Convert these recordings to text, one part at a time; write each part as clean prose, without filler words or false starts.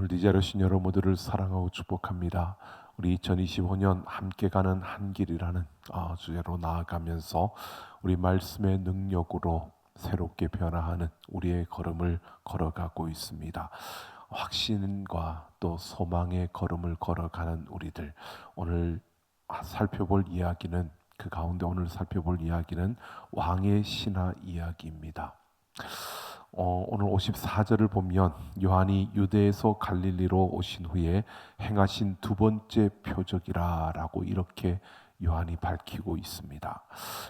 오늘 이 자리에 오신 여러분들을 사랑하고 축복합니다. 우리 2025년 함께 가는 한 길이라는 주제로 나아가면서 우리 말씀의 능력으로 새롭게 변화하는 우리의 걸음을 걸어가고 있습니다. 확신과 또 소망의 걸음을 걸어가는 우리들, 오늘 살펴볼 이야기는 그 가운데 오늘 살펴볼 이야기는 왕의 신화 이야기입니다. 오늘 54절을 보면 요한이 유대에서 갈릴리로 오신 후에 행하신 두 번째 표적이라고 이렇게 요한이 밝히고 있습니다.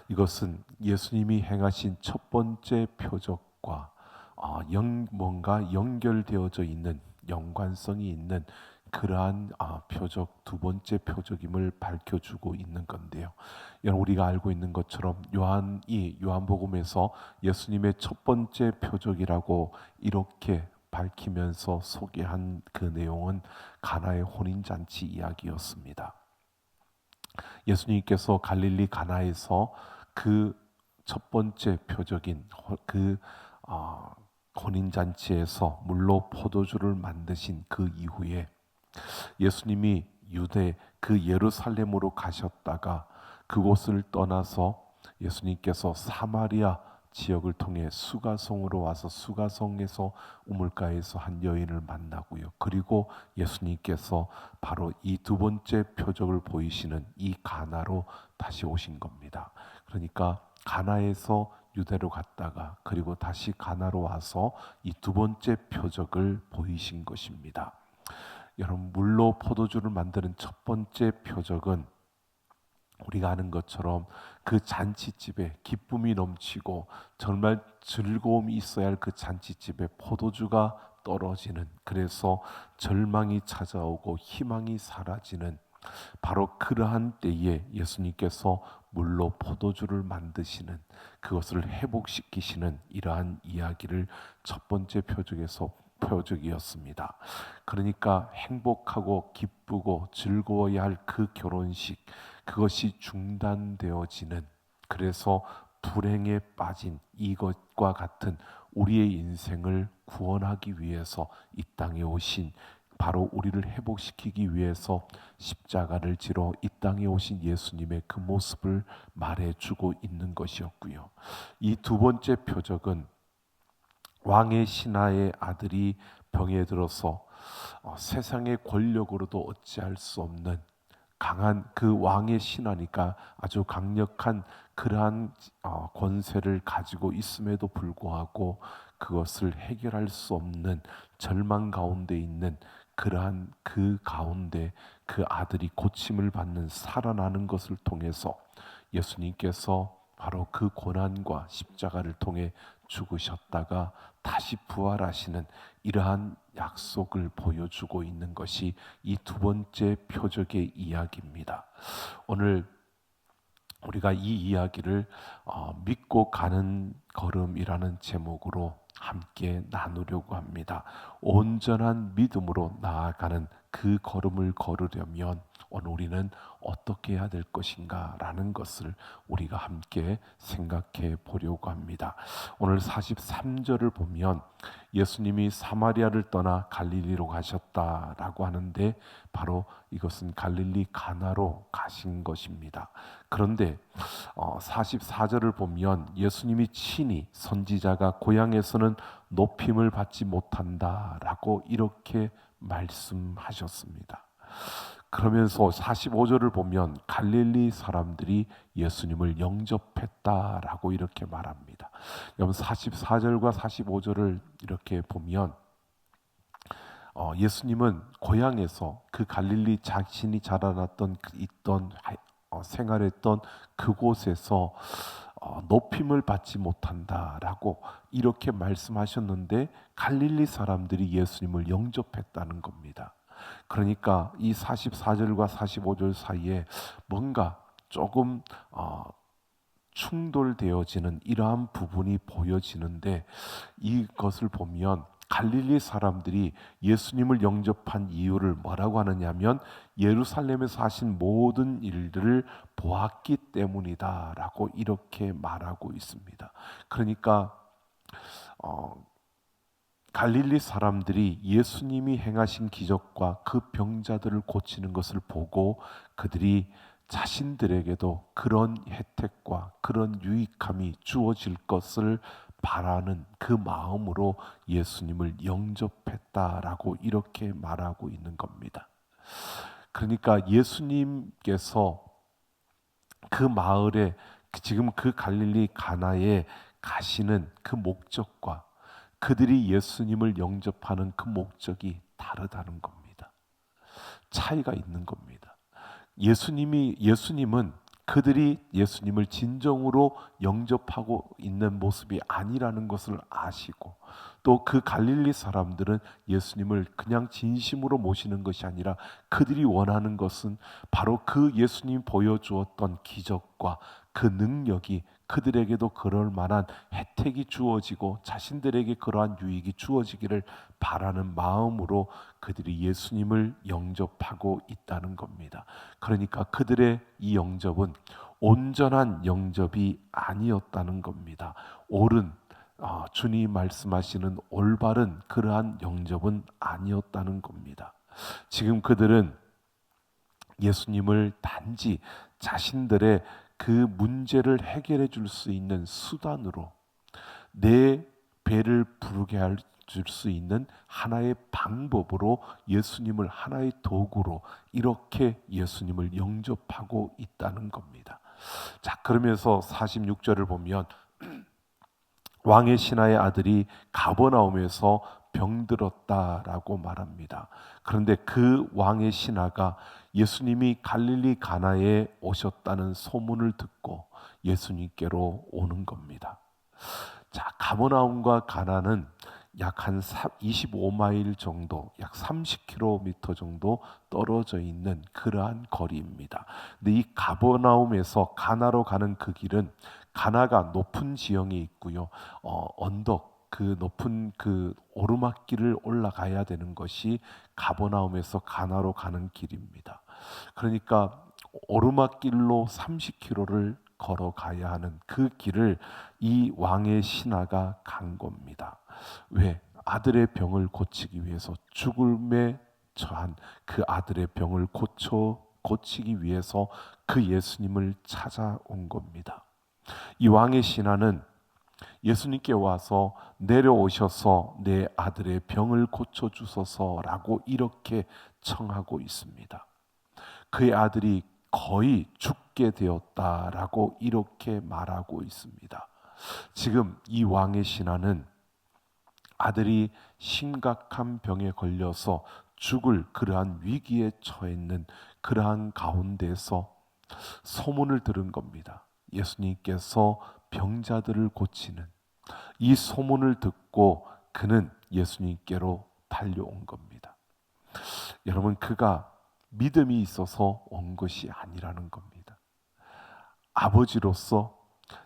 이것은 예수님이 행하신 첫 번째 표적과 뭔가 연결되어져 있는 연관성이 있는 그러한 표적, 두 번째 표적임을 밝혀주고 있는 건데요. 여러분, 우리가 알고 있는 것처럼 요한이 요한복음에서 예수님의 첫 번째 표적이라고 이렇게 밝히면서 소개한 그 내용은 가나의 혼인잔치 이야기였습니다. 예수님께서 갈릴리 가나에서 그 첫 번째 표적인 그 혼인잔치에서 물로 포도주를 만드신 그 이후에 예수님이 유대 그 예루살렘으로 가셨다가 그곳을 떠나서 예수님께서 사마리아 지역을 통해 수가성으로 와서 수가성에서 우물가에서 한 여인을 만나고요. 그리고 예수님께서 바로 이 두 번째 표적을 보이시는 이 가나로 다시 오신 겁니다. 그러니까 가나에서 유대로 갔다가 그리고 다시 가나로 와서 이 두 번째 표적을 보이신 것입니다. 여러분, 물로 포도주를 만드는 첫 번째 표적은 우리가 아는 것처럼 그 잔치집에 기쁨이 넘치고 정말 즐거움이 있어야 할 그 잔치집에 포도주가 떨어지는, 그래서 절망이 찾아오고 희망이 사라지는 바로 그러한 때에 예수님께서 물로 포도주를 만드시는, 그것을 회복시키시는 이러한 이야기를 첫 번째 표적이었습니다. 그러니까 행복하고 기쁘고 즐거워야 할 그 결혼식, 그것이 중단되어지는, 그래서 불행에 빠진 이것과 같은 우리의 인생을 구원하기 위해서 이 땅에 오신, 바로 우리를 회복시키기 위해서 십자가를 지러 이 땅에 오신 예수님의 그 모습을 말해주고 있는 것이었고요. 이 두 번째 표적은 왕의 신하의 아들이 병에 들어서 세상의 권력으로도 어찌할 수 없는 강한 그 왕의 신하니까 아주 강력한 그러한 권세를 가지고 있음에도 불구하고 그것을 해결할 수 없는 절망 가운데 있는 그러한 그 가운데 그 아들이 고침을 받는, 살아나는 것을 통해서 예수님께서 바로 그 고난과 십자가를 통해 죽으셨다가 다시 부활하시는 이러한 약속을 보여주고 있는 것이 이 두 번째 표적의 이야기입니다. 오늘 우리가 이 이야기를 믿고 가는 걸음이라는 제목으로 함께 나누려고 합니다. 온전한 믿음으로 나아가는 그 걸음을 걸으려면 오늘 우리는 어떻게 해야 될 것인가 라는 것을 우리가 함께 생각해 보려고 합니다. 오늘 43절을 보면 예수님이 사마리아를 떠나 갈릴리로 가셨다라고 하는데 바로 이것은 갈릴리 가나로 가신 것입니다. 그런데 44절을 보면 예수님이 친히 선지자가 고향에서는 높임을 받지 못한다라고 이렇게 말씀하셨습니다. 그러면서 45절을 보면 갈릴리 사람들이 예수님을 영접했다라고 이렇게 말합니다. 여러분, 44절과 45절을 이렇게 보면 예수님은 고향에서 그 갈릴리 자신이 자라났던 생활했던 그곳에서 높임을 받지 못한다라고 이렇게 말씀하셨는데 갈릴리 사람들이 예수님을 영접했다는 겁니다. 그러니까 이 44절과 45절 사이에 뭔가 조금 충돌되어지는 이러한 부분이 보여지는데, 이것을 보면 갈릴리 사람들이 예수님을 영접한 이유를 뭐라고 하느냐면 예루살렘에서 하신 모든 일들을 보았기 때문이다라고 이렇게 말하고 있습니다. 그러니까 갈릴리 사람들이 예수님이 행하신 기적과 그 병자들을 고치는 것을 보고 그들이 자신들에게도 그런 혜택과 그런 유익함이 주어질 것을 바라는 그 마음으로 예수님을 영접했다라고 이렇게 말하고 있는 겁니다. 그러니까 예수님께서 그 마을에 지금 그 갈릴리 가나에 가시는 그 목적과 그들이 예수님을 영접하는 그 목적이 다르다는 겁니다. 차이가 있는 겁니다. 예수님은 그들이 예수님을 진정으로 영접하고 있는 모습이 아니라는 것을 아시고, 또 그 갈릴리 사람들은 예수님을 그냥 진심으로 모시는 것이 아니라 그들이 원하는 것은 바로 그 예수님 보여주었던 기적과 그 능력이 그들에게도 그럴 만한 혜택이 주어지고 자신들에게 그러한 유익이 주어지기를 바라는 마음으로 그들이 예수님을 영접하고 있다는 겁니다. 그러니까 그들의 이 영접은 온전한 영접이 아니었다는 겁니다. 주님 말씀하시는 올바른 그러한 영접은 아니었다는 겁니다. 지금 그들은 예수님을 단지 자신들의 그 문제를 해결해 줄 수 있는 수단으로, 내 배를 부르게 할 수 있는 하나의 방법으로, 예수님을 하나의 도구로 이렇게 예수님을 영접하고 있다는 겁니다. 자, 그러면서 46절을 보면 왕의 신하의 아들이 가버나움에서 병들었다라고 말합니다. 그런데 그 왕의 신하가 예수님이 갈릴리 가나에 오셨다는 소문을 듣고 예수님께로 오는 겁니다. 자, 가버나움과 가나는 약 한 25마일 정도, 약 30km 정도 떨어져 있는 그러한 거리입니다. 근데 이 가버나움에서 가나로 가는 그 길은, 가나가 높은 지형이 있고요, 언덕, 그 높은 그 오르막길을 올라가야 되는 것이 가버나움에서 가나로 가는 길입니다. 그러니까 오르막길로 30km를 걸어가야 하는 그 길을 이 왕의 신하가 간 겁니다. 왜? 아들의 병을 고치기 위해서, 죽음에 처한 그 아들의 병을 고치기 위해서 그 예수님을 찾아온 겁니다. 이 왕의 신하는 예수님께 와서 내려오셔서 내 아들의 병을 고쳐주소서라고 이렇게 청하고 있습니다. 그의 아들이 거의 죽게 되었다라고 이렇게 말하고 있습니다. 지금 이 왕의 신하는 아들이 심각한 병에 걸려서 죽을 그러한 위기에 처했는 그러한 가운데서 소문을 들은 겁니다. 예수님께서 병자들을 고치는 이 소문을 듣고 그는 예수님께로 달려온 겁니다. 여러분, 그가 믿음이 있어서 온 것이 아니라는 겁니다. 아버지로서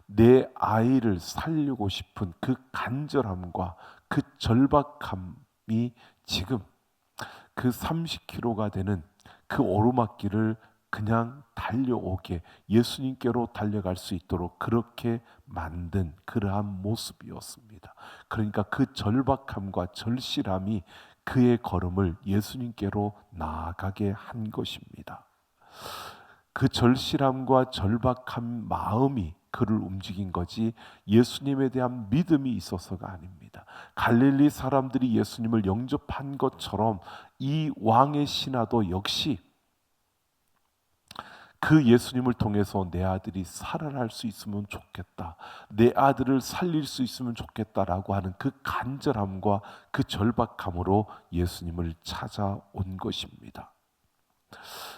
내 아이를 살리고 싶은 그 간절함과 그 절박함이 지금 그 30km가 되는 그 오르막길을 그냥 달려오게, 예수님께로 달려갈 수 있도록 그렇게 만든 그러한 모습이었습니다. 그러니까 그 절박함과 절실함이 그의 걸음을 예수님께로 나아가게 한 것입니다. 그 절실함과 절박한 마음이 그를 움직인 거지 예수님에 대한 믿음이 있어서가 아닙니다. 갈릴리 사람들이 예수님을 영접한 것처럼 이 왕의 신하도 역시 그 예수님을 통해서 내 아들이 살아날 수 있으면 좋겠다, 내 아들을 살릴 수 있으면 좋겠다라고 하는 그 간절함과 그 절박함으로 예수님을 찾아온 것입니다.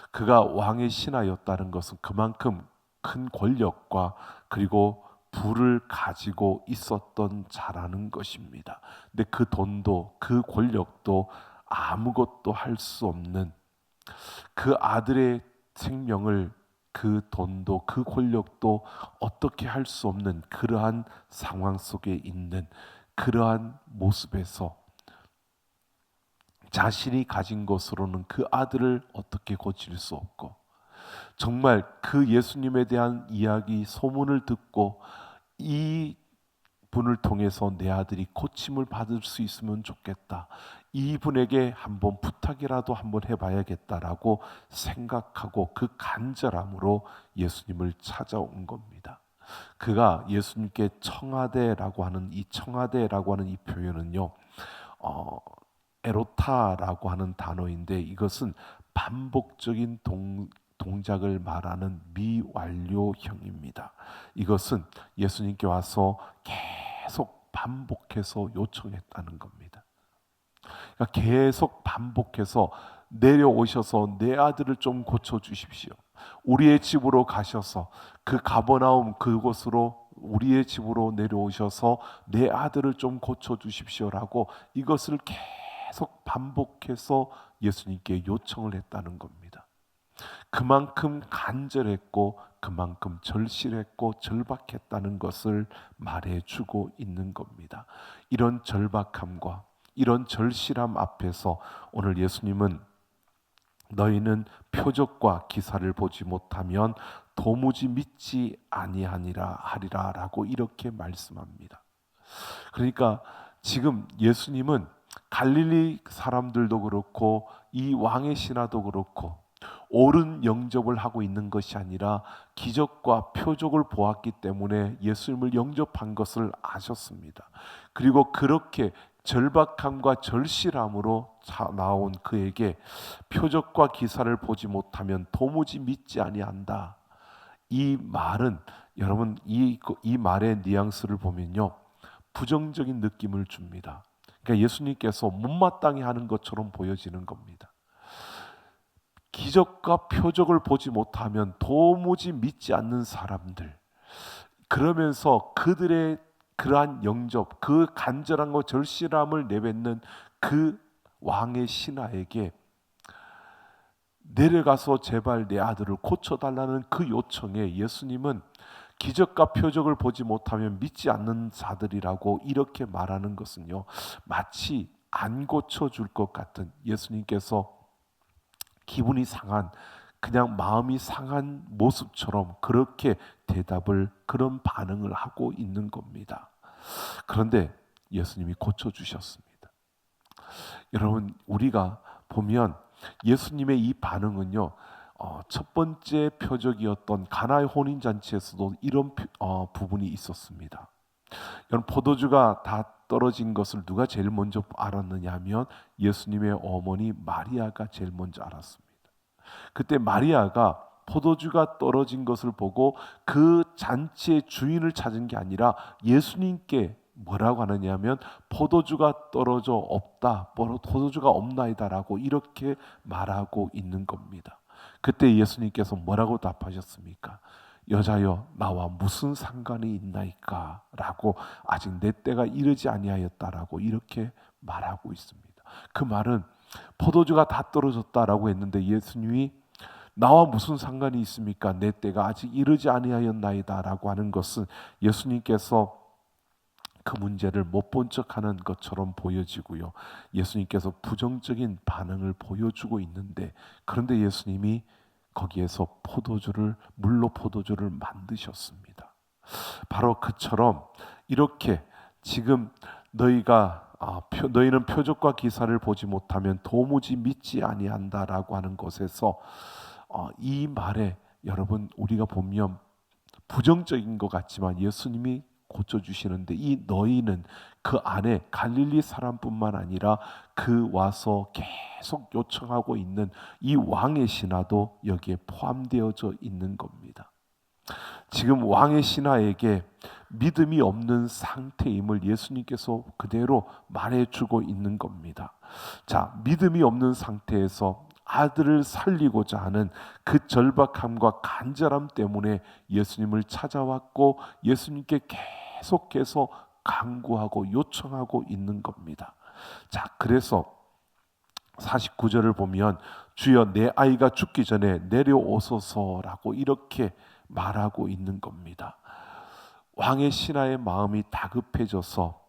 그가 왕의 신하였다는 것은 그만큼 큰 권력과 그리고 부를 가지고 있었던 자라는 것입니다. 근데 그 돈도 그 권력도 아무것도 할 수 없는, 그 아들의 생명을 그 돈도 그 권력도 어떻게 할 수 없는 그러한 상황 속에 있는 그러한 모습에서 자신이 가진 것으로는 그 아들을 어떻게 고칠 수 없고, 정말 그 예수님에 대한 이야기 소문을 듣고 이 분을 통해서 내 아들이 고침을 받을 수 있으면 좋겠다. 이분에게 한번 부탁이라도 한번 해봐야겠다라고 생각하고 그 간절함으로 예수님을 찾아온 겁니다. 그가 예수님께 청하되라고 하는 이 표현은요, 어, 에로타라고 하는 단어인데 이것은 반복적인 동작을 말하는 미완료형입니다. 이것은 예수님께 와서 계속 반복해서 요청했다는 겁니다. 그러니까 계속 반복해서 내려오셔서 내 아들을 좀 고쳐 주십시오. 우리의 집으로 가셔서 그 가버나움 그곳으로 우리의 집으로 내려오셔서 내 아들을 좀 고쳐 주십시오라고 이것을 계속 반복해서 예수님께 요청을 했다는 겁니다. 그만큼 간절했고 그만큼 절실했고 절박했다는 것을 말해주고 있는 겁니다. 이런 절박함과 이런 절실함 앞에서 오늘 예수님은 너희는 표적과 기사를 보지 못하면 도무지 믿지 아니하니라 하리라라고 이렇게 말씀합니다. 그러니까 지금 예수님은 갈릴리 사람들도 그렇고 이 왕의 신하도 그렇고 옳은 영접을 하고 있는 것이 아니라 기적과 표적을 보았기 때문에 예수님을 영접한 것을 아셨습니다. 그리고 그렇게 절박함과 절실함으로 나온 그에게 표적과 기사를 보지 못하면 도무지 믿지 아니한다. 이 말은 여러분 이 말의 뉘앙스를 보면요, 부정적인 느낌을 줍니다. 그러니까 예수님께서 못마땅히 하는 것처럼 보여지는 겁니다. 기적과 표적을 보지 못하면 도무지 믿지 않는 사람들, 그러면서 그들의 그러한 영접, 그 간절함과 절실함을 내뱉는 그 왕의 신하에게 내려가서 제발 내 아들을 고쳐달라는 그 요청에 예수님은 기적과 표적을 보지 못하면 믿지 않는 자들이라고 이렇게 말하는 것은요, 마치 안 고쳐줄 것 같은, 예수님께서 기분이 상한, 그냥 마음이 상한 모습처럼 그렇게 대답을, 그런 반응을 하고 있는 겁니다. 그런데 예수님이 고쳐주셨습니다. 여러분, 우리가 보면 예수님의 이 반응은요, 첫 번째 표적이었던 가나의 혼인잔치에서도 이런 부분이 있었습니다. 여러분, 포도주가 다 떨어진 것을 누가 제일 먼저 알았느냐 하면 예수님의 어머니 마리아가 제일 먼저 알았습니다. 그때 마리아가 포도주가 떨어진 것을 보고 그 잔치의 주인을 찾은 게 아니라 예수님께 뭐라고 하느냐 하면 포도주가 떨어져 없다, 포도주가 없나이다라고 이렇게 말하고 있는 겁니다. 그때 예수님께서 뭐라고 답하셨습니까? 여자여, 나와 무슨 상관이 있나이까? 라고, 아직 내 때가 이르지 아니하였다라고 이렇게 말하고 있습니다. 그 말은 포도주가 다 떨어졌다라고 했는데 예수님이 나와 무슨 상관이 있습니까? 내 때가 아직 이르지 아니하였나이다라고 하는 것은 예수님께서 그 문제를 못 본 척하는 것처럼 보여지고요, 예수님께서 부정적인 반응을 보여주고 있는데, 그런데 예수님이 거기에서 물로 포도주를 만드셨습니다. 바로 그처럼 이렇게 지금 너희는 표적과 기사를 보지 못하면 도무지 믿지 아니한다라고 하는 것에서 이 말에 여러분 우리가 보면 부정적인 것 같지만 예수님이 고쳐주시는데, 이 너희는 그 안에 갈릴리 사람뿐만 아니라 그 와서 계속 요청하고 있는 이 왕의 신하도 여기에 포함되어져 있는 겁니다. 지금 왕의 신하에게 믿음이 없는 상태임을 예수님께서 그대로 말해주고 있는 겁니다. 자, 믿음이 없는 상태에서 아들을 살리고자 하는 그 절박함과 간절함 때문에 예수님을 찾아왔고 예수님께 계속해서 간구하고 요청하고 있는 겁니다. 자, 그래서 49절을 보면 주여 내 아이가 죽기 전에 내려오소서라고 이렇게 말하고 있는 겁니다. 왕의 신하의 마음이 다급해져서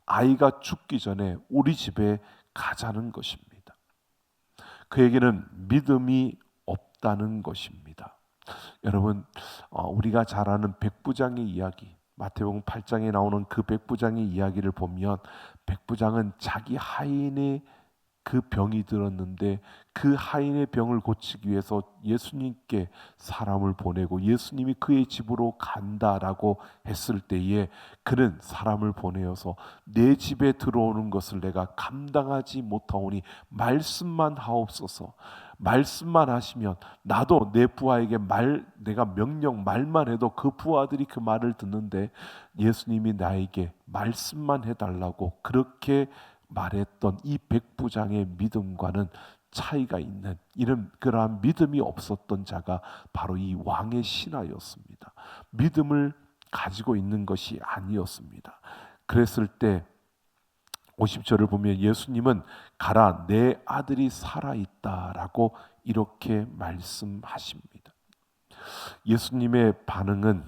아이가 죽기 전에 우리 집에 가자는 것입니다. 그에게는 믿음이 없다는 것입니다. 여러분, 우리가 잘 아는 백부장의 이야기, 마태복음 8장에 나오는 그 백부장의 이야기를 보면 백부장은 자기 하인의 그 병이 들었는데 그 하인의 병을 고치기 위해서 예수님께 사람을 보내고 예수님이 그의 집으로 간다라고 했을 때에 그는 사람을 보내어서 내 집에 들어오는 것을 내가 감당하지 못하오니 말씀만 하옵소서. 말씀만 하시면 나도 내 부하에게 내가 명령 말만 해도 그 부하들이 그 말을 듣는데 예수님이 나에게 말씀만 해달라고 그렇게 말했던 이 백부장의 믿음과는 차이가 있는 이런 그러한 믿음이 없었던 자가 바로 이 왕의 신하였습니다. 믿음을 가지고 있는 것이 아니었습니다. 그랬을 때 50절을 보면 예수님은 가라 내 아들이 살아있다라고 이렇게 말씀하십니다. 예수님의 반응은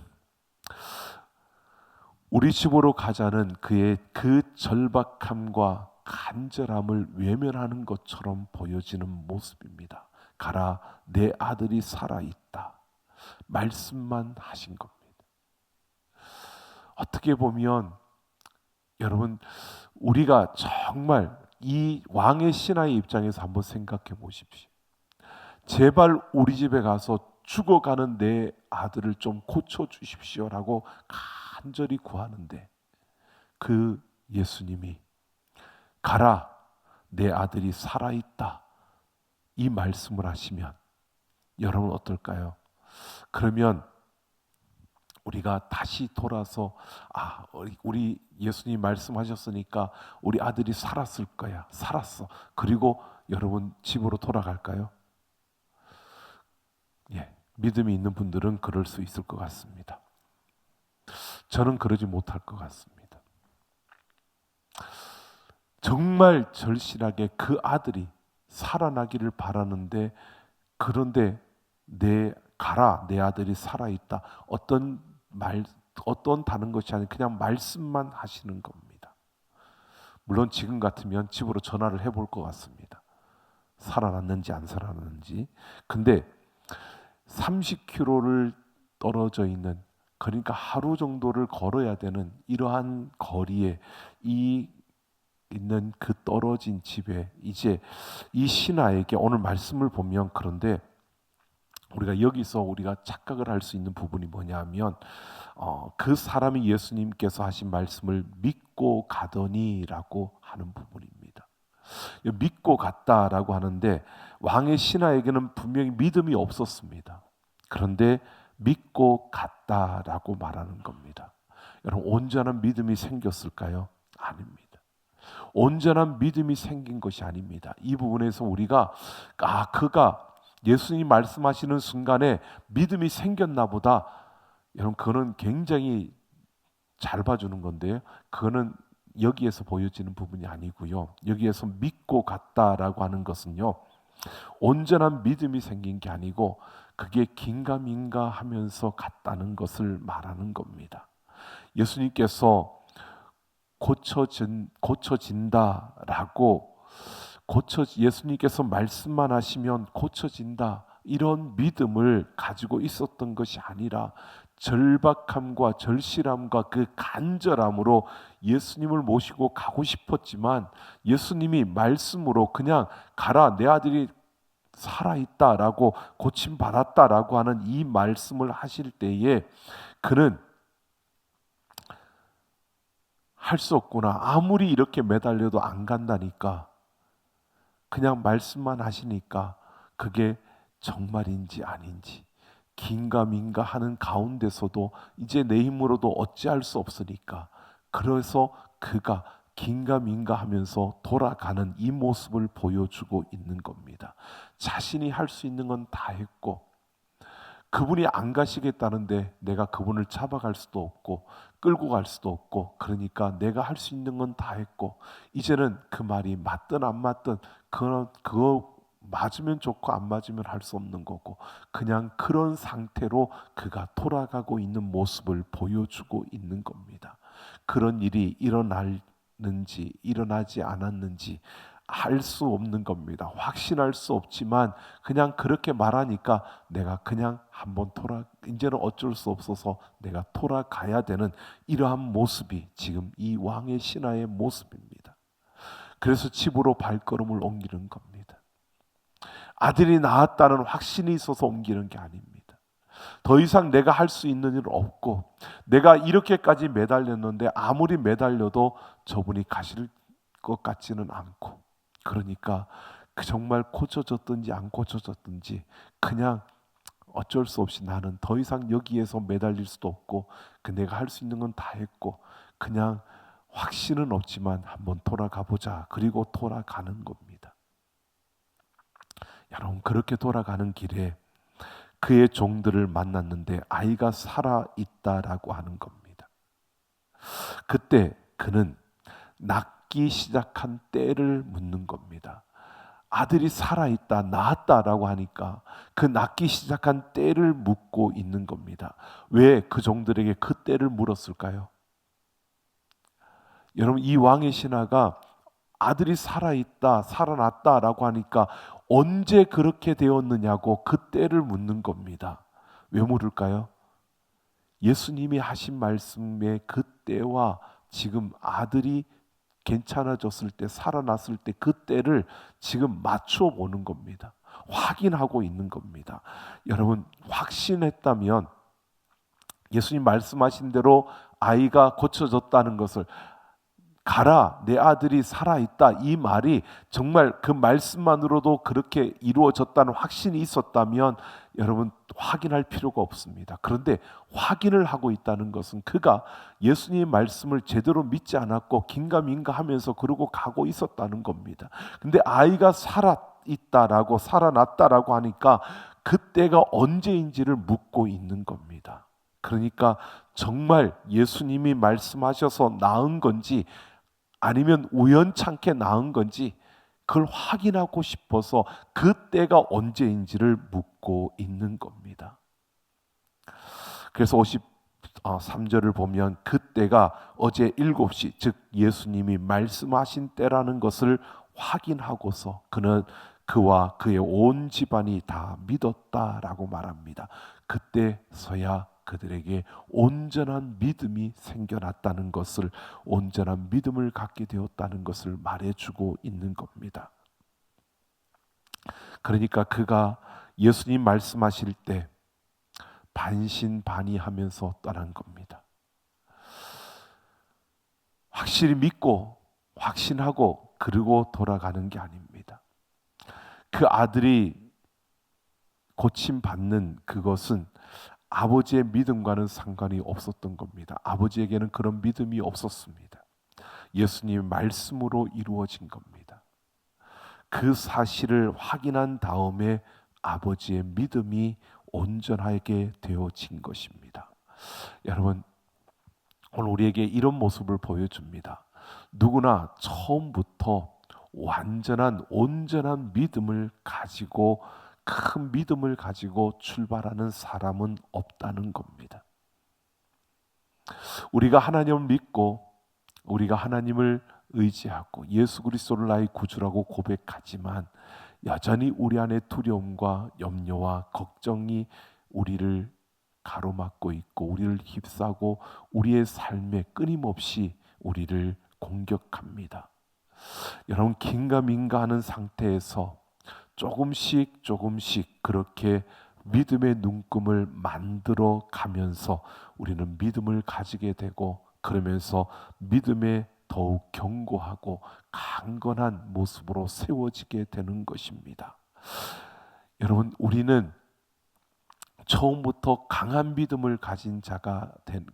우리 집으로 가자는 그의 그 절박함과 간절함을 외면하는 것처럼 보여지는 모습입니다. 가라 내 아들이 살아있다. 말씀만 하신 겁니다. 어떻게 보면 여러분 우리가 정말 이 왕의 신하의 입장에서 한번 생각해 보십시오. 제발 우리 집에 가서 죽어가는 내 아들을 좀 고쳐주십시오라고 간절히 구하는데 그 예수님이 가라 내 아들이 살아있다 이 말씀을 하시면 여러분 어떨까요? 그러면 우리가 다시 돌아서 우리 예수님 말씀하셨으니까 우리 아들이 살았을 거야. 살았어. 그리고 여러분 집으로 돌아갈까요? 예, 믿음이 있는 분들은 그럴 수 있을 것 같습니다. 저는 그러지 못할 것 같습니다. 정말 절실하게 그 아들이 살아나기를 바라는데 그런데 가라 내 아들이 살아있다 어떤 다른 것이 아니라 그냥 말씀만 하시는 겁니다. 물론 지금 같으면 집으로 전화를 해볼 것 같습니다. 살아났는지 안 살아났는지. 근데 30km를 떨어져 있는 그러니까 하루 정도를 걸어야 되는 이러한 거리에 있는 그 떨어진 집에 이제 이 신하에게 오늘 말씀을 보면 그런데 우리가 여기서 우리가 착각을 할 수 있는 부분이 뭐냐면 그 사람이 예수님께서 하신 말씀을 믿고 가더니라고 하는 부분입니다. 믿고 갔다라고 하는데 왕의 신하에게는 분명히 믿음이 없었습니다. 그런데 믿고 갔다라고 말하는 겁니다. 여러분 온전한 믿음이 생겼을까요? 아닙니다. 온전한 믿음이 생긴 것이 아닙니다. 이 부분에서 우리가 그가 예수님 말씀하시는 순간에 믿음이 생겼나 보다. 여러분 그거는 굉장히 잘 봐주는 건데요. 그거는 여기에서 보여지는 부분이 아니고요. 여기에서 믿고 갔다라고 하는 것은요. 온전한 믿음이 생긴 게 아니고 그게 긴가민가 하면서 갔다는 것을 말하는 겁니다. 예수님께서 고쳐진다라고 예수님께서 말씀만 하시면 고쳐진다 이런 믿음을 가지고 있었던 것이 아니라 절박함과 절실함과 그 간절함으로 예수님을 모시고 가고 싶었지만 예수님이 말씀으로 그냥 가라 내 아들이 살아있다라고 고침받았다라고 하는 이 말씀을 하실 때에 그는 할 수 없구나. 아무리 이렇게 매달려도 안 간다니까. 그냥 말씀만 하시니까 그게 정말인지 아닌지 긴가민가 하는 가운데서도 이제 내 힘으로도 어찌할 수 없으니까 그래서 그가 긴가민가 하면서 돌아가는 이 모습을 보여주고 있는 겁니다. 자신이 할 수 있는 건 다 했고 그분이 안 가시겠다는데 내가 그분을 잡아갈 수도 없고 끌고 갈 수도 없고 그러니까 내가 할 수 있는 건 다 했고 이제는 그 말이 맞든 안 맞든 그거 맞으면 좋고 안 맞으면 할 수 없는 거고 그냥 그런 상태로 그가 돌아가고 있는 모습을 보여주고 있는 겁니다. 그런 일이 일어났는지 일어나지 않았는지 할 수 없는 겁니다. 확신할 수 없지만 그냥 그렇게 말하니까 내가 그냥 한번 이제는 어쩔 수 없어서 내가 돌아가야 되는 이러한 모습이 지금 이 왕의 신하의 모습입니다. 그래서 집으로 발걸음을 옮기는 겁니다. 아들이 낳았다는 확신이 있어서 옮기는 게 아닙니다. 더 이상 내가 할 수 있는 일 없고 내가 이렇게까지 매달렸는데 아무리 매달려도 저분이 가실 것 같지는 않고, 그러니까 그 정말 고쳐졌든지 안 고쳐졌든지 그냥 어쩔 수 없이 나는 더 이상 여기에서 매달릴 수도 없고 내가 할 수 있는 건 다 했고 그냥 확신은 없지만 한번 돌아가 보자. 그리고 돌아가는 겁니다. 여러분, 그렇게 돌아가는 길에 그의 종들을 만났는데 아이가 살아있다라고 하는 겁니다. 그때 그는 낳기 시작한 때를 묻는 겁니다. 아들이 살아있다, 낳았다라고 하니까 그 낳기 시작한 때를 묻고 있는 겁니다. 왜 그 종들에게 그 때를 물었을까요? 여러분, 이 왕의 신하가 아들이 살아있다, 살아났다라고 하니까 언제 그렇게 되었느냐고 그 때를 묻는 겁니다. 왜 물을까요? 예수님이 하신 말씀의 그 때와 지금 아들이 괜찮아졌을 때, 살아났을 때 그 때를 지금 맞춰 보는 겁니다. 확인하고 있는 겁니다. 여러분, 확신했다면 예수님 말씀하신 대로 아이가 고쳐졌다는 것을, 가라 내 아들이 살아있다, 이 말이 정말 그 말씀만으로도 그렇게 이루어졌다는 확신이 있었다면 여러분 확인할 필요가 없습니다. 그런데 확인을 하고 있다는 것은 그가 예수님의 말씀을 제대로 믿지 않았고 긴가민가 하면서 그러고 가고 있었다는 겁니다. 근데 아이가 살아있다라고, 살아났다라고 하니까 그때가 언제인지를 묻고 있는 겁니다. 그러니까 정말 예수님이 말씀하셔서 낳은 건지 아니면 우연찮게 낳은 건지 그걸 확인하고 싶어서 그때가 언제인지를 묻고 있는 겁니다. 그래서 53절을 보면 그때가 어제 7시, 즉 예수님이 말씀하신 때라는 것을 확인하고서 그는 그와 그의 온 집안이 다 믿었다라고 말합니다. 그때서야 그들에게 온전한 믿음이 생겨났다는 것을, 온전한 믿음을 갖게 되었다는 것을 말해주고 있는 겁니다. 그러니까 그가 예수님 말씀하실 때 반신반의하면서 떠난 겁니다. 확실히 믿고 확신하고 그리고 돌아가는 게 아닙니다. 그 아들이 고침받는 그것은 아버지의 믿음과는 상관이 없었던 겁니다. 아버지에게는 그런 믿음이 없었습니다. 예수님의 말씀으로 이루어진 겁니다. 그 사실을 확인한 다음에 아버지의 믿음이 온전하게 되어진 것입니다. 여러분, 오늘 우리에게 이런 모습을 보여줍니다. 누구나 처음부터 완전한 온전한 믿음을 가지고, 큰 믿음을 가지고 출발하는 사람은 없다는 겁니다. 우리가 하나님을 믿고 우리가 하나님을 의지하고 예수 그리스도를 나의 구주라고 고백하지만 여전히 우리 안에 두려움과 염려와 걱정이 우리를 가로막고 있고 우리를 휩싸고 우리의 삶에 끊임없이 우리를 공격합니다. 여러분, 긴가민가 하는 상태에서 조금씩 그렇게 믿음의 눈금을 만들어 가면서 우리는 믿음을 가지게 되고, 그러면서 믿음에 더욱 견고하고 강건한 모습으로 세워지게 되는 것입니다. 여러분, 우리는 처음부터 강한 믿음을 가진 자가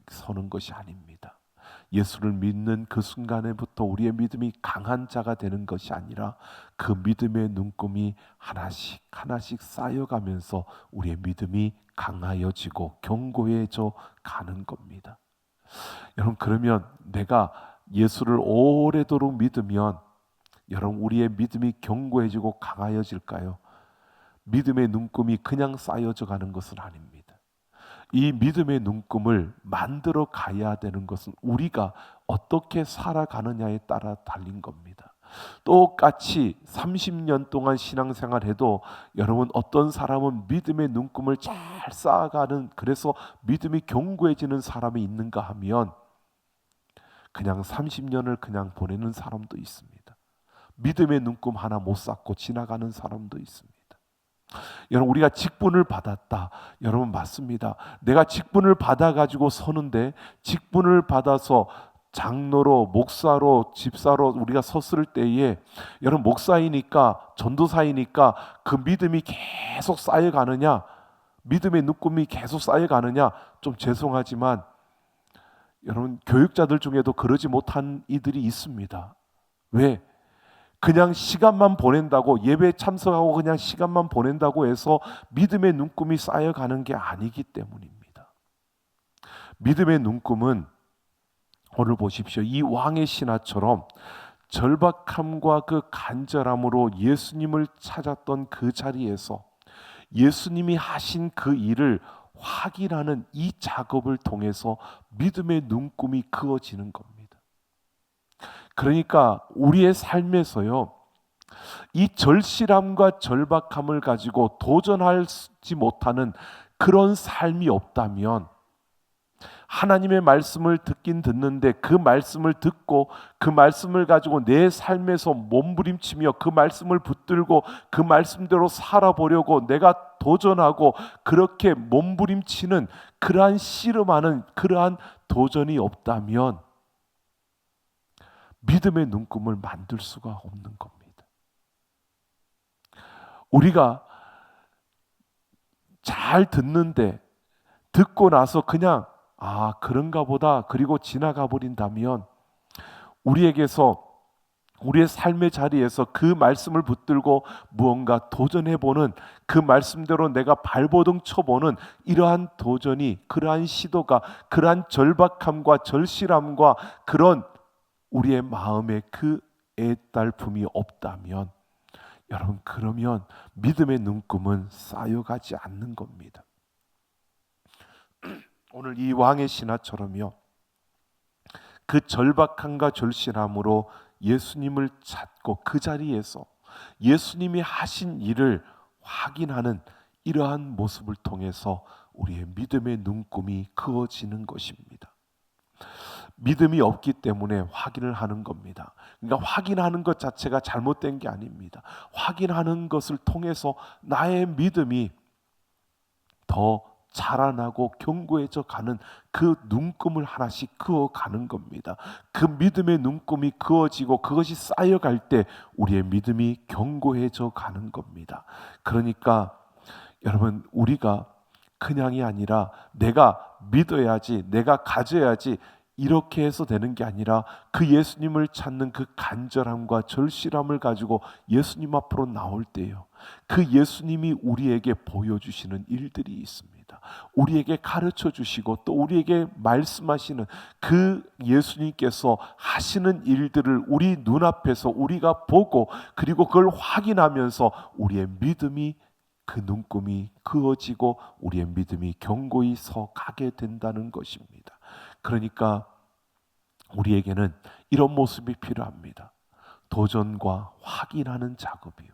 서는 것이 아닙니다. 예수를 믿는 그 순간에부터 우리의 믿음이 강한 자가 되는 것이 아니라 그 믿음의 눈금이 하나씩 쌓여가면서 우리의 믿음이 강하여지고 견고해져 가는 겁니다. 여러분, 그러면 내가 예수를 오래도록 믿으면 여러분 우리의 믿음이 견고해지고 강하여질까요? 믿음의 눈금이 그냥 쌓여져 가는 것은 아닙니다. 이 믿음의 눈금을 만들어 가야 되는 것은 우리가 어떻게 살아가느냐에 따라 달린 겁니다. 똑같이 30년 동안 신앙생활해도 여러분 어떤 사람은 믿음의 눈금을 잘 쌓아가는, 그래서 믿음이 견고해지는 사람이 있는가 하면 그냥 30년을 그냥 보내는 사람도 있습니다. 믿음의 눈금 하나 못 쌓고 지나가는 사람도 있습니다. 여러분, 우리가 직분을 받았다. 여러분, 맞습니다. 내가 직분을 받아가지고 서는데, 직분을 받아서 장로로, 목사로, 집사로 우리가 섰을 때에, 여러분, 목사이니까, 전도사이니까 그 믿음이 계속 쌓여가느냐, 믿음의 눈금이 계속 쌓여가느냐, 좀 죄송하지만 여러분, 교육자들 중에도 그러지 못한 이들이 있습니다. 왜? 그냥 시간만 보낸다고, 예배에 참석하고 그냥 시간만 보낸다고 해서 믿음의 눈금이 쌓여가는 게 아니기 때문입니다. 믿음의 눈금은 오늘 보십시오. 이 왕의 신하처럼 절박함과 그 간절함으로 예수님을 찾았던 그 자리에서 예수님이 하신 그 일을 확인하는 이 작업을 통해서 믿음의 눈금이 그어지는 겁니다. 그러니까 우리의 삶에서요, 이 절실함과 절박함을 가지고 도전하지 못하는 그런 삶이 없다면, 하나님의 말씀을 듣긴 듣는데 그 말씀을 듣고 그 말씀을 가지고 내 삶에서 몸부림치며 그 말씀을 붙들고 그 말씀대로 살아보려고 내가 도전하고 그렇게 몸부림치는 그러한 씨름하는 그러한 도전이 없다면 믿음의 눈금을 만들 수가 없는 겁니다. 우리가 잘 듣는데 듣고 나서 그냥 그런가 보다 그리고 지나가 버린다면, 우리에게서 우리의 삶의 자리에서 그 말씀을 붙들고 무언가 도전해보는, 그 말씀대로 내가 발버둥 쳐보는 이러한 도전이, 그러한 시도가, 그러한 절박함과 절실함과 그런 우리의 마음에 그 애달픔이 없다면, 여러분, 그러면 믿음의 눈금은 쌓여가지 않는 겁니다. 오늘 이 왕의 신하처럼요, 그 절박함과 절실함으로 예수님을 찾고 그 자리에서 예수님이 하신 일을 확인하는 이러한 모습을 통해서 우리의 믿음의 눈금이 그어지는 것입니다. 믿음이 없기 때문에 확인을 하는 겁니다. 그러니까 확인하는 것 자체가 잘못된 게 아닙니다. 확인하는 것을 통해서 나의 믿음이 더 자라나고 견고해져 가는 그 눈금을 하나씩 그어가는 겁니다. 그 믿음의 눈금이 그어지고 그것이 쌓여갈 때 우리의 믿음이 견고해져 가는 겁니다. 그러니까 여러분, 우리가 그냥이 아니라 내가 믿어야지, 내가 가져야지 이렇게 해서 되는 게 아니라 그 예수님을 찾는 그 간절함과 절실함을 가지고 예수님 앞으로 나올 때요, 그 예수님이 우리에게 보여주시는 일들이 있습니다. 우리에게 가르쳐 주시고 또 우리에게 말씀하시는 그 예수님께서 하시는 일들을 우리 눈앞에서 우리가 보고, 그리고 그걸 확인하면서 우리의 믿음이, 그 눈금이 그어지고 우리의 믿음이 견고히 서 가게 된다는 것입니다. 그러니까 우리에게는 이런 모습이 필요합니다. 도전과 확인하는 작업이요.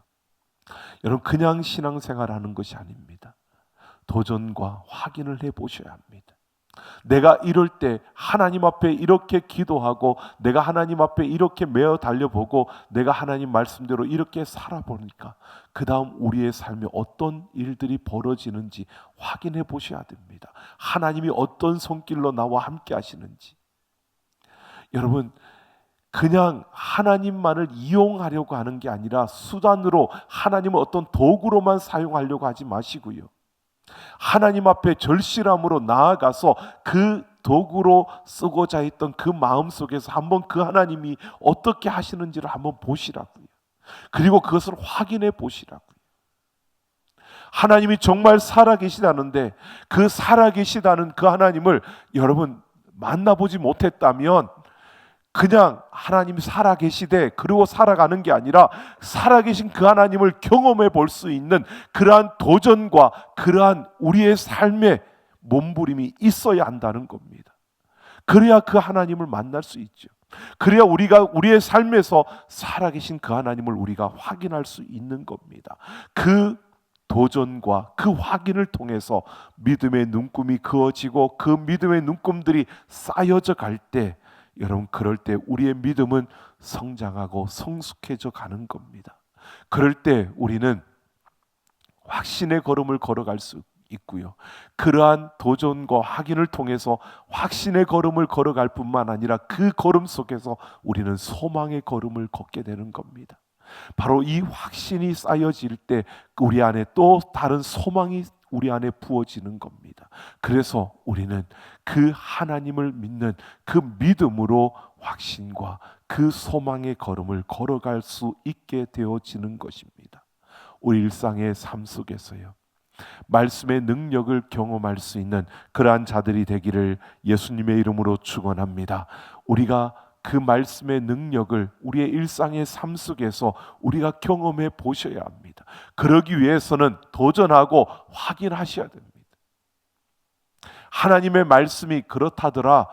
여러분, 그냥 신앙생활하는 것이 아닙니다. 도전과 확인을 해보셔야 합니다. 내가 이럴 때 하나님 앞에 이렇게 기도하고 내가 하나님 앞에 이렇게 매어 달려보고 내가 하나님 말씀대로 이렇게 살아보니까 그 다음 우리의 삶에 어떤 일들이 벌어지는지 확인해 보셔야 됩니다. 하나님이 어떤 손길로 나와 함께 하시는지. 여러분, 그냥 하나님만을 이용하려고 하는 게 아니라 수단으로, 하나님을 어떤 도구로만 사용하려고 하지 마시고요, 하나님 앞에 절실함으로 나아가서 그 도구로 쓰고자 했던 그 마음 속에서 한번 그 하나님이 어떻게 하시는지를 한번 보시라고요. 그리고 그것을 확인해 보시라고요. 하나님이 정말 살아계시다는데 그 살아계시다는 그 하나님을 여러분 만나보지 못했다면, 그냥 하나님이 살아계시되 그리고 살아가는 게 아니라 살아계신 그 하나님을 경험해 볼 수 있는 그러한 도전과 그러한 우리의 삶의 몸부림이 있어야 한다는 겁니다. 그래야 그 하나님을 만날 수 있죠. 그래야 우리가 우리의 삶에서 살아계신 그 하나님을 우리가 확인할 수 있는 겁니다. 그 도전과 그 확인을 통해서 믿음의 눈금이 그어지고 그 믿음의 눈금들이 쌓여져 갈 때, 여러분, 그럴 때 우리의 믿음은 성장하고 성숙해져 가는 겁니다. 그럴 때 우리는 확신의 걸음을 걸어갈 수 있고요. 그러한 도전과 확인을 통해서 확신의 걸음을 걸어갈 뿐만 아니라 그 걸음 속에서 우리는 소망의 걸음을 걷게 되는 겁니다. 바로 이 확신이 쌓여질 때 우리 안에 또 다른 소망이 우리 안에 부어지는 겁니다. 그래서 우리는 그 하나님을 믿는 그 믿음으로 확신과 그 소망의 걸음을 걸어갈 수 있게 되어지는 것입니다. 우리 일상의 삶 속에서요, 말씀의 능력을 경험할 수 있는 그러한 자들이 되기를 예수님의 이름으로 축원합니다. 우리가 그 말씀의 능력을 우리의 일상의 삶 속에서 우리가 경험해 보셔야 합니다. 그러기 위해서는 도전하고 확인하셔야 됩니다. 하나님의 말씀이 그렇다더라,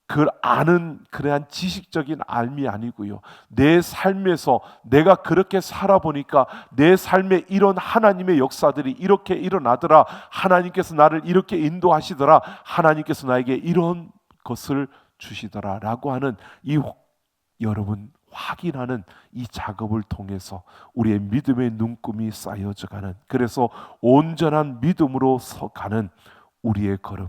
그걸 아는 그러한 지식적인 알미 아니고요, 내 삶에서 내가 그렇게 살아보니까 내 삶에 이런 하나님의 역사들이 이렇게 일어나더라, 하나님께서 나를 이렇게 인도하시더라, 하나님께서 나에게 이런 것을 주시더라 라고 하는 이 여러분 확인하는 이 작업을 통해서 우리의 믿음의 눈금이 쌓여져 가는, 그래서 온전한 믿음으로 서가는 우리의 걸음,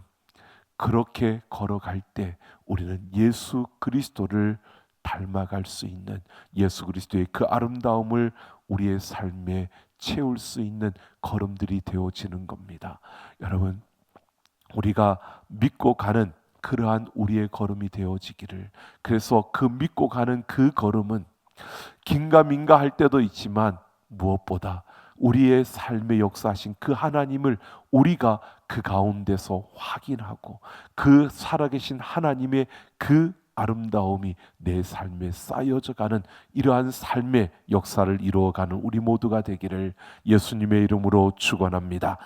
그렇게 걸어갈 때 우리는 예수 그리스도를 닮아갈 수 있는, 예수 그리스도의 그 아름다움을 우리의 삶에 채울 수 있는 걸음들이 되어지는 겁니다. 여러분, 우리가 믿고 가는 그러한 우리의 걸음이 되어지기를, 그래서 그 믿고 가는 그 걸음은 긴가민가 할 때도 있지만 무엇보다 우리의 삶에 역사하신 그 하나님을 우리가 그 가운데서 확인하고 그 살아계신 하나님의 그 아름다움이 내 삶에 쌓여져 가는 이러한 삶의 역사를 이루어가는 우리 모두가 되기를 예수님의 이름으로 축원합니다.